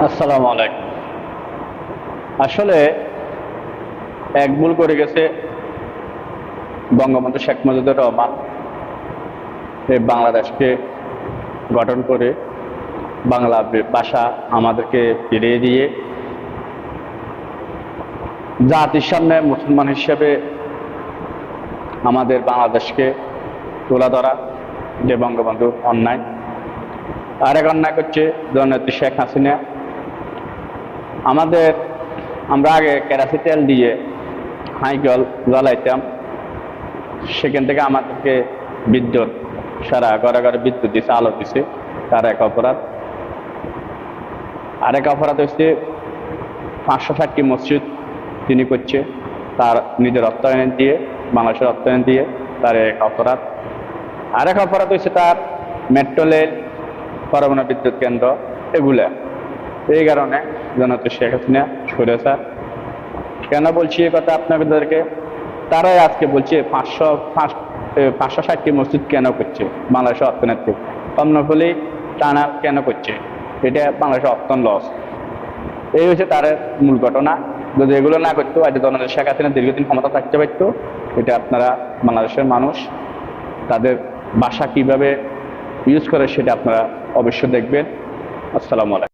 আসসালামু আলাইকুম। আসলে এক ভুল করে গেছে বঙ্গবন্ধু শেখ মুজিবুর রহমান এই বাংলাদেশকে গঠন করে বাংলা ভাষা আমাদেরকে ফিরিয়ে দিয়ে জাতির সামনে মুসলমান হিসেবে আমাদের বাংলাদেশকে তুলে ধরা যে বঙ্গবন্ধুর অন্যায়। আরেক অন্যায় করছে জননেত্রী শেখ হাসিনা। আমরা আগে কেরাসিন তেল দিয়ে হাইকল জ্বালাইতাম, সেখান থেকে আমাদেরকে বিদ্যুৎ সারা ঘরে ঘরে বিদ্যুৎ দিছে, আলো দিছে। তার এক অপরাধ। আরেক অপরাধ হচ্ছে 560টি মসজিদ তিনি করছে তার নিজের অর্থায়ন দিয়ে, বাংলাদেশের অর্থায়ন দিয়ে, তার এক অপরাধ। আরেক অপরাধ হচ্ছে তার মেট্রো রেল, পারমাণবিক বিদ্যুৎ কেন্দ্র, এগুলা। এই কারণে জননেত্রী শেখ হাসিনা স্যার কেন বলছি এই কথা আপনাদেরকে, তারাই আজকে বলছে 560টি মসজিদ কেন করছে বাংলাদেশের অর্থনীতি, কর্ণফুলী টানা কেন করছে, এটা বাংলাদেশের অর্থনীতি লস। এই হচ্ছে তার মূল ঘটনা। যদি এগুলো না করতো, আজ জননেত্রী শেখ হাসিনা দীর্ঘদিন ক্ষমতা থাকতে পারতো। এটা আপনারা বাংলাদেশের মানুষ তাদের ভাষা কিভাবে ইউজ করে সেটা আপনারা অবশ্যই দেখবেন। আসসালামু আলাইকুম।